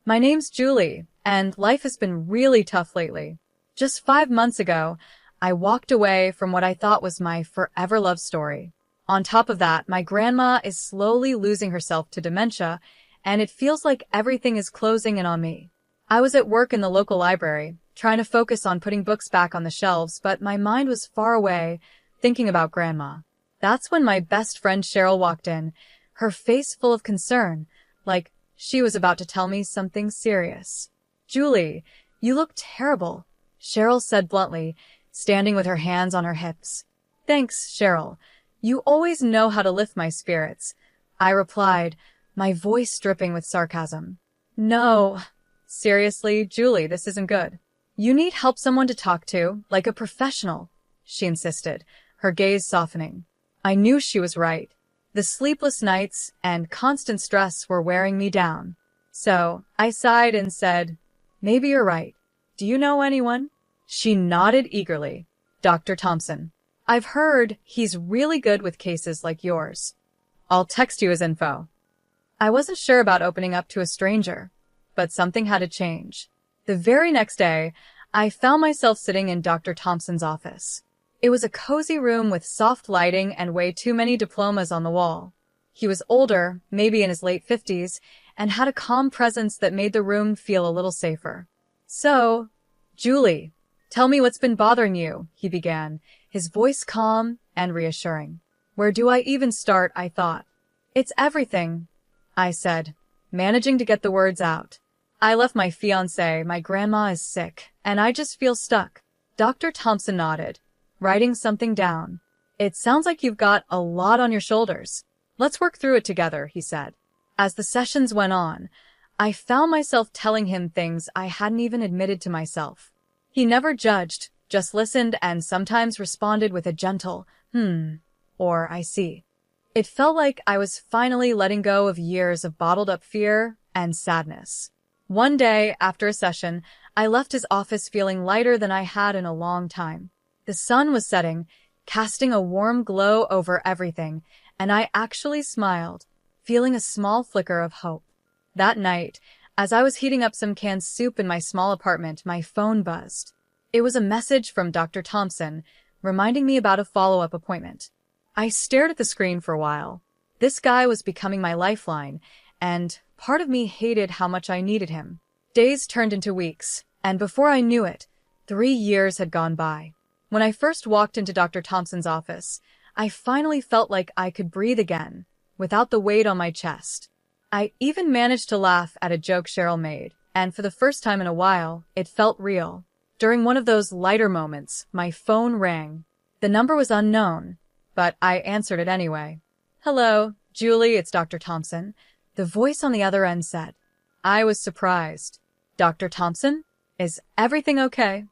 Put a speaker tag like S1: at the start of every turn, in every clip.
S1: My name's Julie, and life has been really tough lately. Just 5 months ago, I walked away from what I thought was my forever love story. On top of that, my grandma is slowly losing herself to dementia, and it feels like everything is closing in on me. I was at work in the local library, trying to focus on putting books back on the shelves, but my mind was far away, thinking about Grandma. That's when my best friend Cheryl walked in, her face full of concern, like she was about to tell me something serious. "Julie, you look terrible," Cheryl said bluntly, standing with her hands on her hips. "Thanks, Cheryl. You always know how to lift my spirits," I replied, my voice dripping with sarcasm. "No. Seriously, Julie, this isn't good. You need someone to talk to, like a professional," she insisted, her gaze softening. I knew she was right. The sleepless nights and constant stress were wearing me down. So I sighed and said, "Maybe you're right. Do you know anyone?" She nodded eagerly. "Dr. Thompson. I've heard he's really good with cases like yours. I'll text you his info." I wasn't sure about opening up to a stranger, but something had to change. The very next day, I found myself sitting in Dr. Thompson's office. It was a cozy room with soft lighting and way too many diplomas on the wall. He was older, maybe in his late 50s, and had a calm presence that made the room feel a little safer. "So, Julie, tell me what's been bothering you," he began, his voice calm and reassuring. "Where do I even start?" I thought. "It's everything," I said, managing to get the words out. "I left my fiancé, my grandma is sick, and I just feel stuck." Dr. Thompson nodded, writing something down. "It sounds like you've got a lot on your shoulders. Let's work through it together," he said. As the sessions went on, I found myself telling him things I hadn't even admitted to myself. He never judged, just listened and sometimes responded with a gentle, or "I see." It felt like I was finally letting go of years of bottled-up fear and sadness. One day, after a session, I left his office feeling lighter than I had in a long time. The sun was setting, casting a warm glow over everything, and I actually smiled, feeling a small flicker of hope. That night, as I was heating up some canned soup in my small apartment, my phone buzzed. It was a message from Dr. Thompson, reminding me about a follow-up appointment. I stared at the screen for a while. This guy was becoming my lifeline, and part of me hated how much I needed him. Days turned into weeks, and before I knew it, 3 years had gone by. When I first walked into Dr. Thompson's office, I finally felt like I could breathe again, without the weight on my chest. I even managed to laugh at a joke Cheryl made, and for the first time in a while, it felt real. During one of those lighter moments, my phone rang. The number was unknown, but I answered it anyway. "Hello, Julie, it's Dr. Thompson," the voice on the other end said. I was surprised. "Dr. Thompson? Is everything okay?"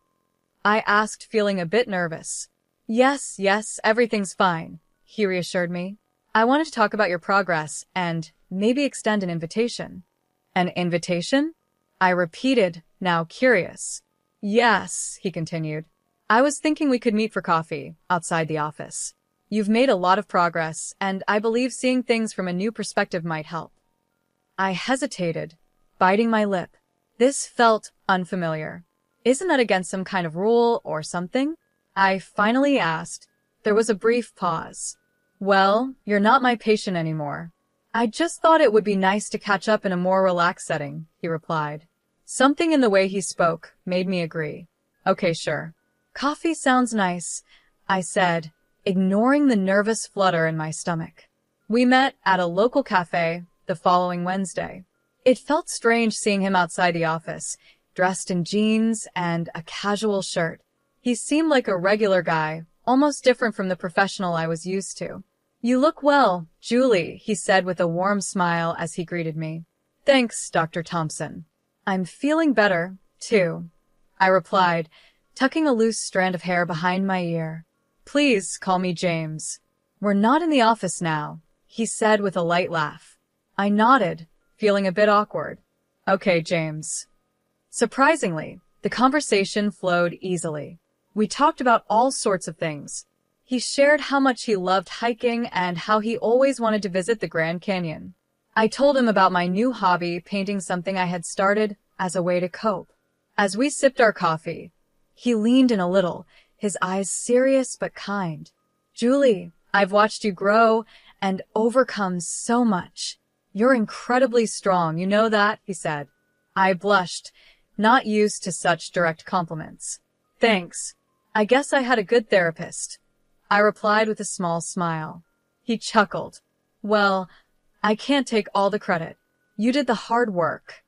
S1: I asked, feeling a bit nervous. Yes, everything's fine," he reassured me. "I wanted to talk about your progress and maybe extend an invitation." "An invitation?" I repeated, now curious. "Yes," he continued. "I was thinking we could meet for coffee, outside the office. You've made a lot of progress, and I believe seeing things from a new perspective might help." I hesitated, biting my lip. This felt unfamiliar. "Isn't that against some kind of rule or something?" I finally asked. There was a brief pause. "Well, you're not my patient anymore. I just thought it would be nice to catch up in a more relaxed setting," he replied. Something in the way he spoke made me agree. "Okay, sure. Coffee sounds nice," I said, ignoring the nervous flutter in my stomach. We met at a local cafe the following Wednesday. It felt strange seeing him outside the office, dressed in jeans and a casual shirt. He seemed like a regular guy, almost different from the professional I was used to. "You look well, Julie," he said with a warm smile as he greeted me. "Thanks, Dr. Thompson. I'm feeling better, too," I replied, tucking a loose strand of hair behind my ear. "Please call me James." "We're not in the office now," he said with a light laugh. I nodded, feeling a bit awkward. "Okay, James." Surprisingly, the conversation flowed easily. We talked about all sorts of things. He shared how much he loved hiking and how he always wanted to visit the Grand Canyon. I told him about my new hobby, painting, something I had started as a way to cope. As we sipped our coffee, he leaned in a little, his eyes serious but kind. Julie, I've watched you grow and overcome so much. You're incredibly strong, you know that, he said. I blushed, not used to such direct compliments. Thanks. I guess I had a good therapist, I replied with a small smile. He chuckled. Well, I can't take all the credit. You did the hard work.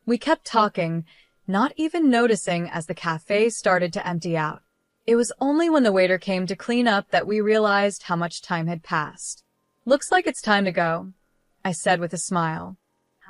S1: We kept talking, not even noticing as the cafe started to empty out. It was only when the waiter came to clean up that we realized how much time had passed. Looks like it's time to go, I said with a smile.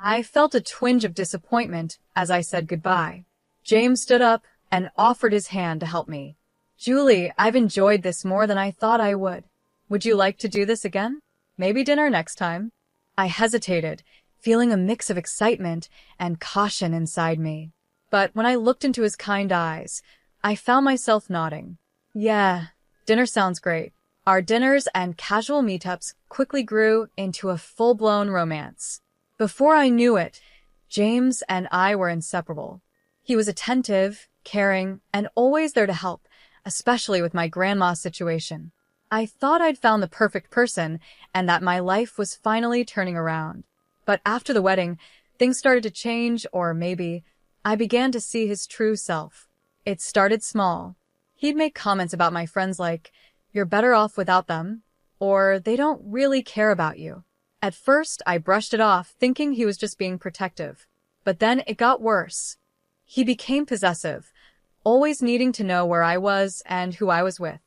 S1: I felt a twinge of disappointment as I said goodbye. James stood up and offered his hand to help me. Julie, I've enjoyed this more than I thought I would. Would you like to do this again? Maybe dinner next time? I hesitated, feeling a mix of excitement and caution inside me. But when I looked into his kind eyes, I found myself nodding. Yeah, dinner sounds great. Our dinners and casual meetups quickly grew into a full-blown romance. Before I knew it, James and I were inseparable. He was attentive, caring, and always there to help, especially with my grandma's situation. I thought I'd found the perfect person and that my life was finally turning around. But after the wedding, things started to change, or maybe I began to see his true self. It started small. He'd make comments about my friends like, "You're better off without them," or "They don't really care about you." At first, I brushed it off, thinking he was just being protective. But then it got worse. He became possessive, always needing to know where I was and who I was with.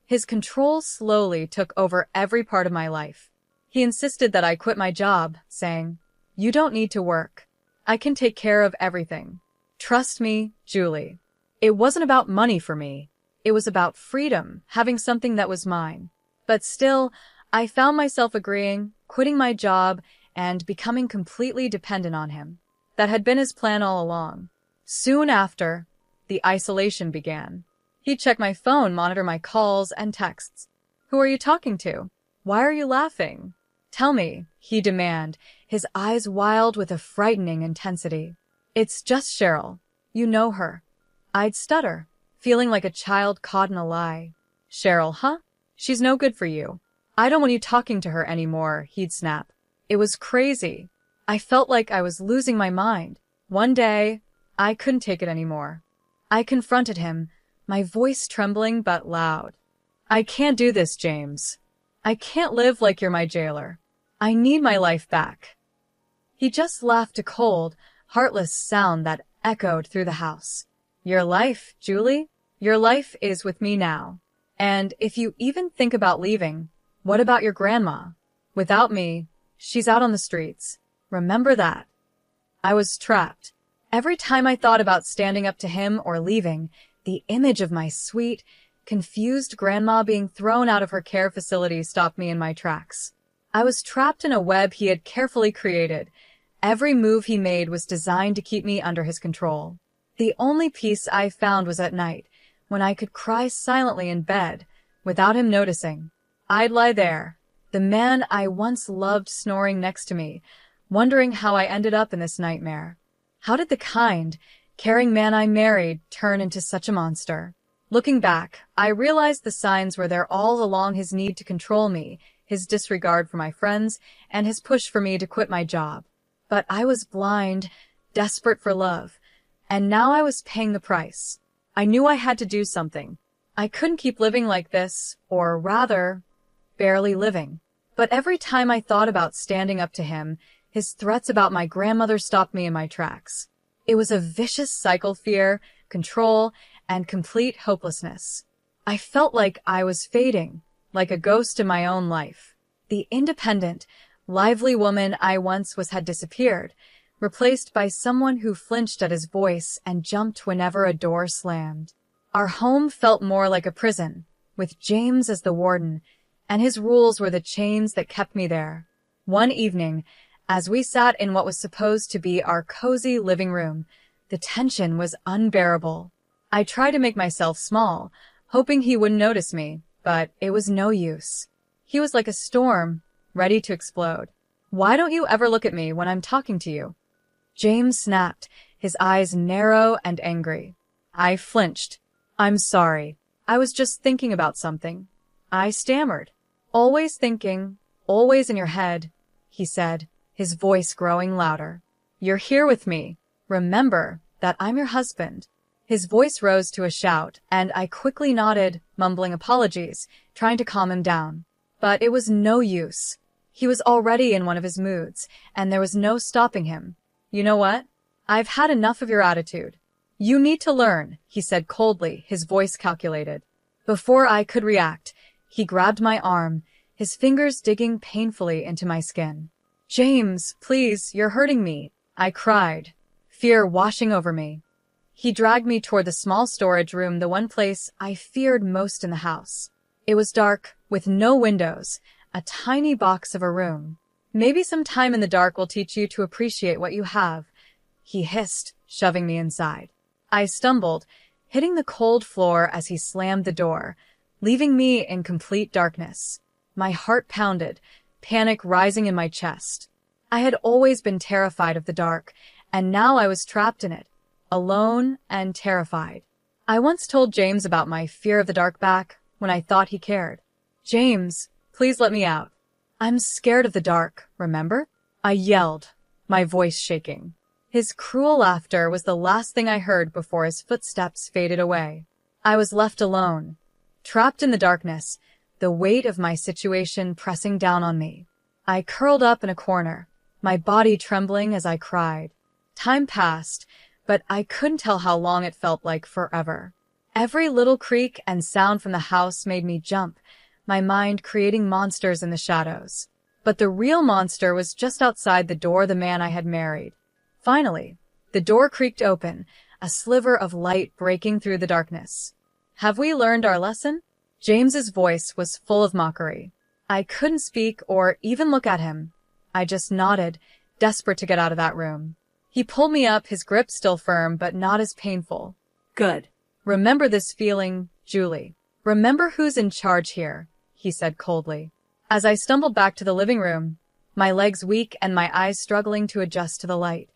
S1: His control slowly took over every part of my life. He insisted that I quit my job, saying, "You don't need to work. I can take care of everything. Trust me, Julie." It wasn't about money for me. It was about freedom, having something that was mine. But still, I found myself agreeing, quitting my job, and becoming completely dependent on him. That had been his plan all along. Soon after, the isolation began. He'd check my phone, monitor my calls and texts. "Who are you talking to? Why are you laughing? Tell me," he'd demand, his eyes wild with a frightening intensity. "It's just Cheryl. You know her." I'd stutter, feeling like a child caught in a lie. "Cheryl, huh? She's no good for you. I don't want you talking to her anymore," he'd snap. It was crazy. I felt like I was losing my mind. One day, I couldn't take it anymore. I confronted him, my voice trembling but loud. "I can't do this, James. I can't live like you're my jailer. I need my life back." He just laughed, a cold, heartless sound that echoed through the house. "Your life, Julie? Your life is with me now. And if you even think about leaving, what about your grandma? Without me, she's out on the streets. Remember that." I was trapped. Every time I thought about standing up to him or leaving, the image of my sweet, confused grandma being thrown out of her care facility stopped me in my tracks. I was trapped in a web he had carefully created. Every move he made was designed to keep me under his control. The only peace I found was at night, when I could cry silently in bed, without him noticing. I'd lie there, the man I once loved snoring next to me, wondering how I ended up in this nightmare. How did the kind, caring man I married turn into such a monster? Looking back, I realized the signs were there all along: his need to control me, his disregard for my friends, and his push for me to quit my job. But I was blind, desperate for love, and now I was paying the price. I knew I had to do something. I couldn't keep living like this, or rather, barely living. But every time I thought about standing up to him, his threats about my grandmother stopped me in my tracks. It was a vicious cycle: fear, control, and complete hopelessness. I felt like I was fading, like a ghost in my own life. The independent, lively woman I once was had disappeared, replaced by someone who flinched at his voice and jumped whenever a door slammed. Our home felt more like a prison, with James as the warden, and his rules were the chains that kept me there. One evening, as we sat in what was supposed to be our cozy living room, the tension was unbearable. I tried to make myself small, hoping he wouldn't notice me, but it was no use. He was like a storm, ready to explode. Why don't you ever look at me when I'm talking to you? James snapped, his eyes narrow and angry. I flinched. I'm sorry. I was just thinking about something. I stammered. Always thinking, always in your head, he said, his voice growing louder. You're here with me. Remember that I'm your husband. His voice rose to a shout, and I quickly nodded, mumbling apologies, trying to calm him down. But it was no use. He was already in one of his moods, and there was no stopping him. You know what? I've had enough of your attitude. You need to learn, he said coldly, his voice calculated. Before I could react, he grabbed my arm, his fingers digging painfully into my skin. James, please, you're hurting me, I cried, fear washing over me. He dragged me toward the small storage room, the one place I feared most in the house. It was dark, with no windows, a tiny box of a room. Maybe some time in the dark will teach you to appreciate what you have, he hissed, shoving me inside. I stumbled, hitting the cold floor as he slammed the door, leaving me in complete darkness. My heart pounded, panic rising in my chest. I had always been terrified of the dark, and now I was trapped in it, alone and terrified. I once told James about my fear of the dark back when I thought he cared. James, please let me out. I'm scared of the dark, remember? I yelled, my voice shaking. His cruel laughter was the last thing I heard before his footsteps faded away. I was left alone, trapped in the darkness, the weight of my situation pressing down on me. I curled up in a corner, my body trembling as I cried. Time passed, but I couldn't tell how long it felt like forever. Every little creak and sound from the house made me jump, my mind creating monsters in the shadows. But the real monster was just outside the door, the man I had married. Finally, the door creaked open, a sliver of light breaking through the darkness. Have we learned our lesson? James's voice was full of mockery. I couldn't speak or even look at him. I just nodded, desperate to get out of that room. He pulled me up, his grip still firm, but not as painful. Good. Remember this feeling, Julie. Remember who's in charge here, he said coldly. As I stumbled back to the living room, my legs weak and my eyes struggling to adjust to the light,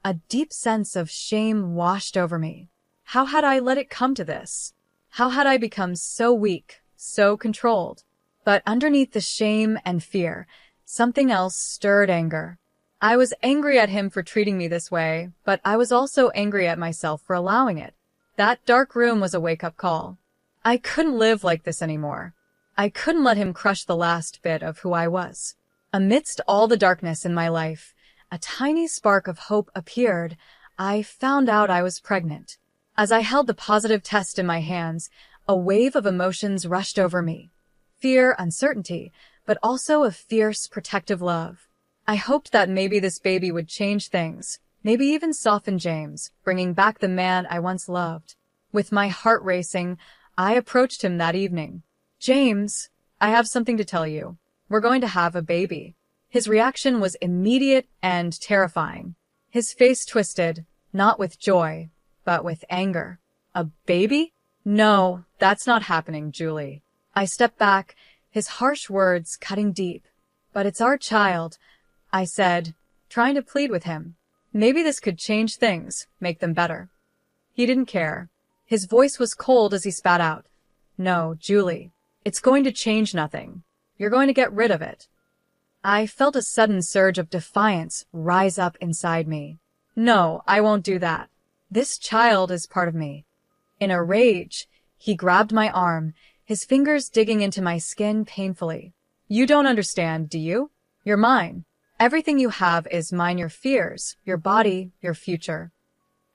S1: a deep sense of shame washed over me. How had I let it come to this? How had I become so weak, so controlled? But underneath the shame and fear, something else stirred anger. I was angry at him for treating me this way, but I was also angry at myself for allowing it. That dark room was a wake-up call. I couldn't live like this anymore. I couldn't let him crush the last bit of who I was. Amidst all the darkness in my life, a tiny spark of hope appeared. I found out I was pregnant. As I held the positive test in my hands, a wave of emotions rushed over me. Fear, uncertainty, but also a fierce, protective love. I hoped that maybe this baby would change things, maybe even soften James, bringing back the man I once loved. With my heart racing, I approached him that evening. James, I have something to tell you. We're going to have a baby. His reaction was immediate and terrifying. His face twisted, not with joy, but with anger. A baby? No, that's not happening, Julie. I stepped back, his harsh words cutting deep. But it's our child, I said, trying to plead with him. Maybe this could change things, make them better. He didn't care. His voice was cold as he spat out. No, Julie, it's going to change nothing. You're going to get rid of it. I felt a sudden surge of defiance rise up inside me. No, I won't do that. This child is part of me. In a rage, he grabbed my arm, his fingers digging into my skin painfully. You don't understand, do you? You're mine. Everything you have is mine, your fears, your body, your future.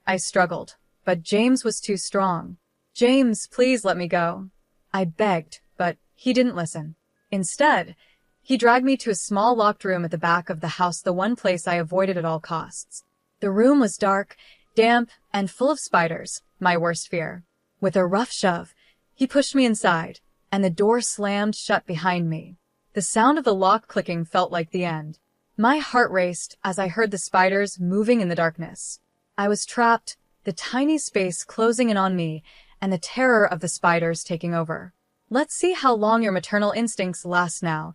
S1: I struggled, but James was too strong. James, please let me go. I begged, but he didn't listen. Instead, he dragged me to a small locked room at the back of the house, the one place I avoided at all costs. The room was dark, damp, and full of spiders, my worst fear. With a rough shove, he pushed me inside, and the door slammed shut behind me. The sound of the lock clicking felt like the end. My heart raced as I heard the spiders moving in the darkness. I was trapped, the tiny space closing in on me, and the terror of the spiders taking over. Let's see how long your maternal instincts last now,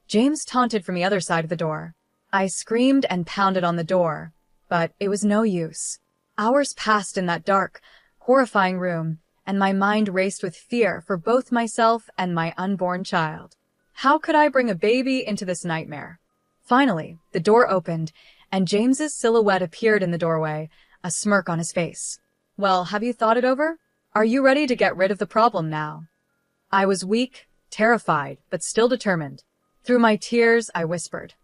S1: James taunted from the other side of the door. I screamed and pounded on the door, but it was no use. Hours passed in that dark, horrifying room, and my mind raced with fear for both myself and my unborn child. How could I bring a baby into this nightmare? Finally, the door opened, and James's silhouette appeared in the doorway, a smirk on his face. Well, have you thought it over? Are you ready to get rid of the problem now? I was weak, terrified, but still determined. Through my tears, I whispered,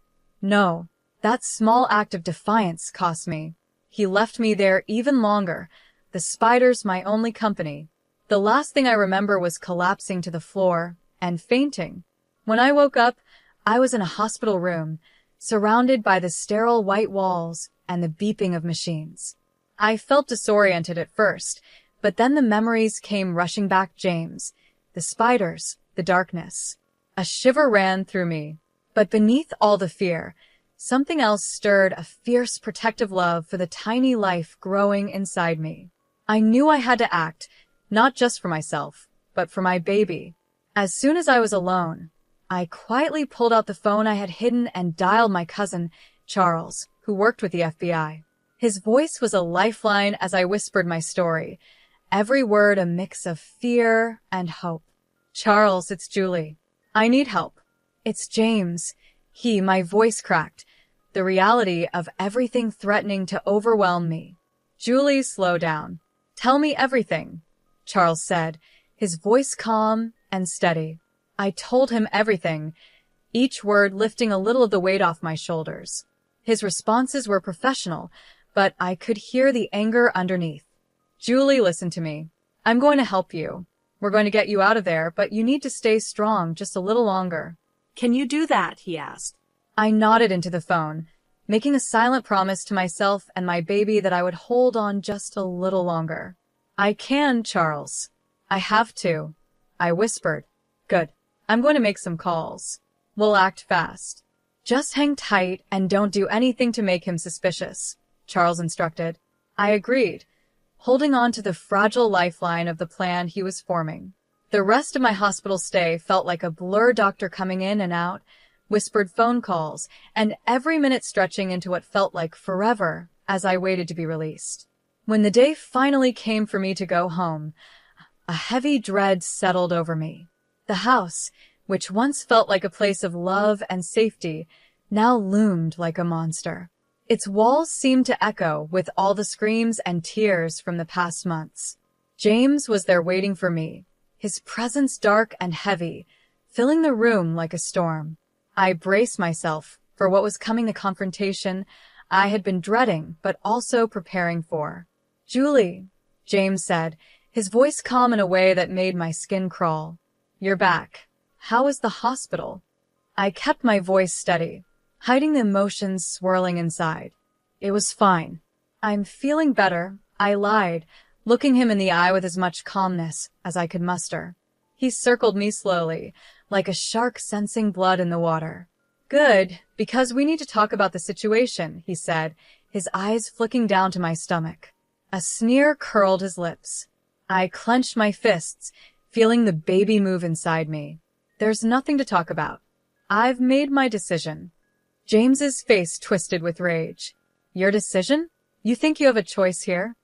S1: "No, that small act of defiance cost me." He left me there even longer, the spiders my only company. The last thing I remember was collapsing to the floor and fainting. When I woke up, I was in a hospital room, surrounded by the sterile white walls and the beeping of machines. I felt disoriented at first, but then the memories came rushing back. James, the spiders, the darkness. A shiver ran through me, but beneath all the fear, something else stirred, a fierce protective love for the tiny life growing inside me. I knew I had to act, not just for myself, but for my baby. As soon as I was alone, I quietly pulled out the phone I had hidden and dialed my cousin, Charles, who worked with the FBI. His voice was a lifeline as I whispered my story, every word a mix of fear and hope. "Charles, it's Julie. I need help." "It's James." My voice cracked, the reality of everything threatening to overwhelm me. "Julie, slow down. Tell me everything," Charles said, his voice calm and steady. I told him everything, each word lifting a little of the weight off my shoulders. His responses were professional, but I could hear the anger underneath. "Julie, listen to me. I'm going to help you. We're going to get you out of there, but you need to stay strong just a little longer."
S2: "Can you do that?" he asked.
S1: I nodded into the phone, making a silent promise to myself and my baby that I would hold on just a little longer. "I can, Charles. I have to," I whispered. "Good. I'm going to make some calls. We'll act fast." "Just hang tight and don't do anything to make him suspicious," Charles instructed. I agreed, holding on to the fragile lifeline of the plan he was forming. The rest of my hospital stay felt like a blur, doctor coming in and out, whispered phone calls, and every minute stretching into what felt like forever as I waited to be released. When the day finally came for me to go home, a heavy dread settled over me. The house, which once felt like a place of love and safety, now loomed like a monster. Its walls seemed to echo with all the screams and tears from the past months. James was there waiting for me, his presence dark and heavy, filling the room like a storm. I braced myself for what was coming, the confrontation I had been dreading but also preparing for. "Julie," James said, his voice calm in a way that made my skin crawl. "You're back. How is the hospital?" I kept my voice steady, hiding the emotions swirling inside. "It was fine. I'm feeling better," I lied, looking him in the eye with as much calmness as I could muster. He circled me slowly, like a shark sensing blood in the water. "Good, because we need to talk about the situation," he said, his eyes flicking down to my stomach. A sneer curled his lips. I clenched my fists, feeling the baby move inside me. "There's nothing to talk about. I've made my decision." James's face twisted with rage. "Your decision? You think you have a choice here?"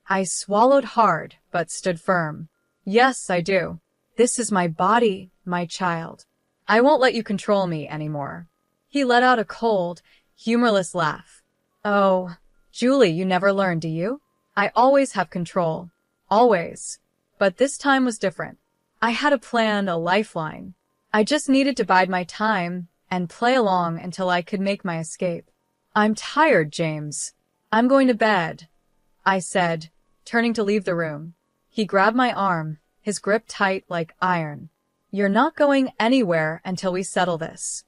S1: I swallowed hard, but stood firm. "Yes, I do. This is my body, my child. I won't let you control me anymore." He let out a cold, humorless laugh. "Oh, Julie, you never learn, do you? I always have control. Always. But this time was different. I had a plan, a lifeline. I just needed to bide my time and play along until I could make my escape." "I'm tired, James. I'm going to bed," I said, turning to leave the room. He grabbed my arm, his grip tight like iron. "You're not going anywhere until we settle this."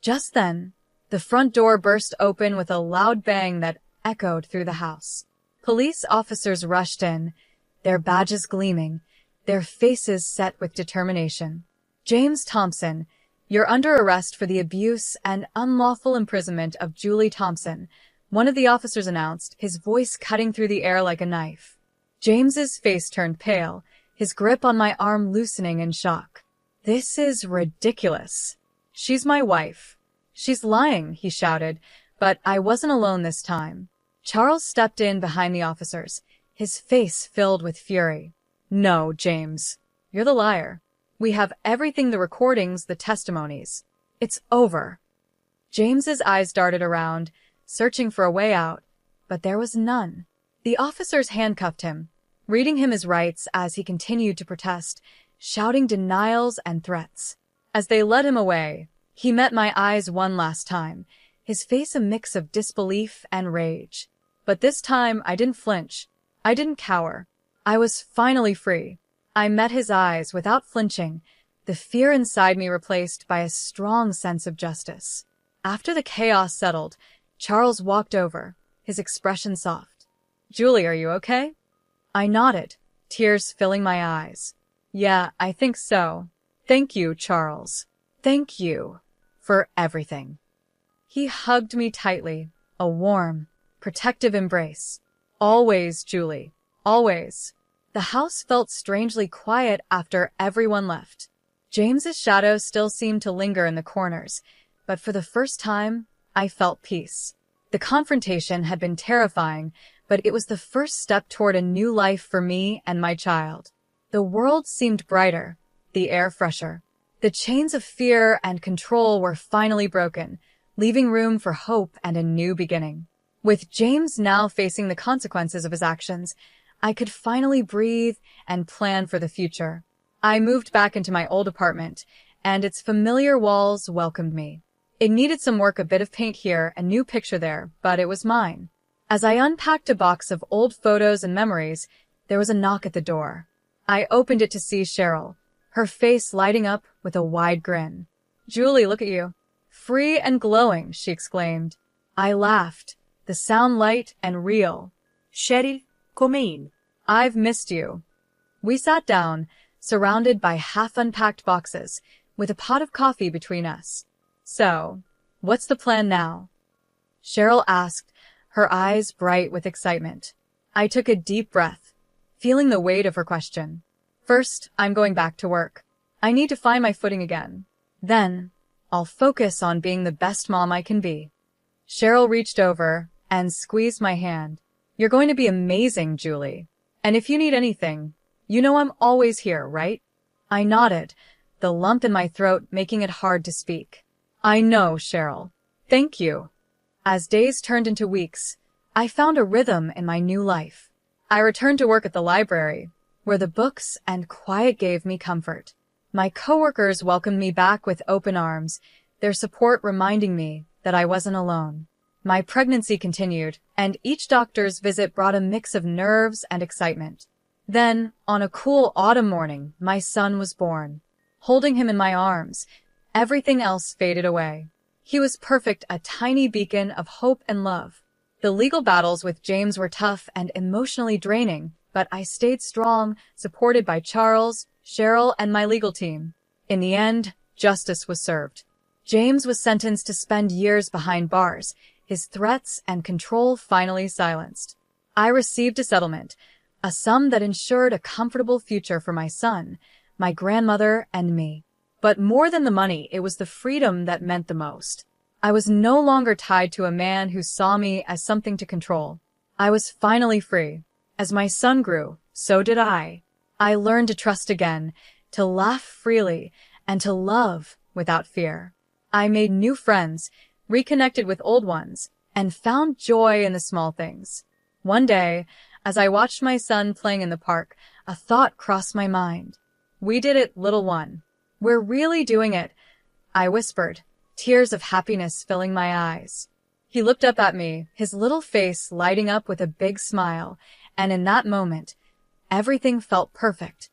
S1: Just then, the front door burst open with a loud bang that echoed through the house. Police officers rushed in, their badges gleaming, their faces set with determination. "James Thompson, you're under arrest for the abuse and unlawful imprisonment of Julie Thompson," one of the officers announced, his voice cutting through the air like a knife. James's face turned pale, his grip on my arm loosening in shock. "This is ridiculous. She's my wife. She's lying, he shouted, but I wasn't alone this time. Charles stepped in behind the officers, his face filled with fury. No, James. You're the liar. We have everything, the recordings, the testimonies. It's over. James's eyes darted around, searching for a way out, but there was none. The officers handcuffed him, reading him his rights as he continued to protest, shouting denials and threats. As they led him away, he met my eyes one last time, his face a mix of disbelief and rage. But this time I didn't flinch. I didn't cower. I was finally free. I met his eyes without flinching, the fear inside me replaced by a strong sense of justice. After the chaos settled, Charles walked over, his expression soft. Julie, are you okay? I nodded, tears filling my eyes. Yeah, I think so. Thank you, Charles. Thank you for everything. He hugged me tightly, a warm, protective embrace. Always, Julie. Always. The house felt strangely quiet after everyone left. James's shadow still seemed to linger in the corners, but for the first time, I felt peace. The confrontation had been terrifying, but it was the first step toward a new life for me and my child. The world seemed brighter, the air fresher. The chains of fear and control were finally broken, leaving room for hope and a new beginning. With James now facing the consequences of his actions, I could finally breathe and plan for the future. I moved back into my old apartment, and its familiar walls welcomed me. It needed some work, a bit of paint here, a new picture there, but it was mine. As I unpacked a box of old photos and memories, there was a knock at the door. I opened it to see Cheryl, her face lighting up with a wide grin. Julie, look at you. Free and glowing, she exclaimed. I laughed, the sound light and real.
S2: Cheryl, come in.
S1: I've missed you. We sat down, surrounded by half-unpacked boxes, with a pot of coffee between us. So, what's the plan now? Cheryl asked, her eyes bright with excitement. I took a deep breath, feeling the weight of her question. First, I'm going back to work. I need to find my footing again. Then, I'll focus on being the best mom I can be. Cheryl reached over and squeezed my hand. You're going to be amazing, Julie. And if you need anything, you know I'm always here, right? I nodded, the lump in my throat making it hard to speak. I know, Cheryl. Thank you. As days turned into weeks, I found a rhythm in my new life. I returned to work at the library, where the books and quiet gave me comfort. My coworkers welcomed me back with open arms, their support reminding me that I wasn't alone. My pregnancy continued, and each doctor's visit brought a mix of nerves and excitement. Then, on a cool autumn morning, my son was born. Holding him in my arms, everything else faded away. He was perfect, a tiny beacon of hope and love. The legal battles with James were tough and emotionally draining, but I stayed strong, supported by Charles, Cheryl, and my legal team. In the end, justice was served. James was sentenced to spend years behind bars, his threats and control finally silenced. I received a settlement, a sum that ensured a comfortable future for my son, my grandmother, and me. But more than the money, it was the freedom that meant the most. I was no longer tied to a man who saw me as something to control. I was finally free. As my son grew, so did I. I learned to trust again, to laugh freely, and to love without fear. I made new friends, reconnected with old ones, and found joy in the small things. One day, as I watched my son playing in the park, a thought crossed my mind. We did it, little one. We're really doing it, I whispered, tears of happiness filling my eyes. He looked up at me, his little face lighting up with a big smile, and in that moment, everything felt perfect.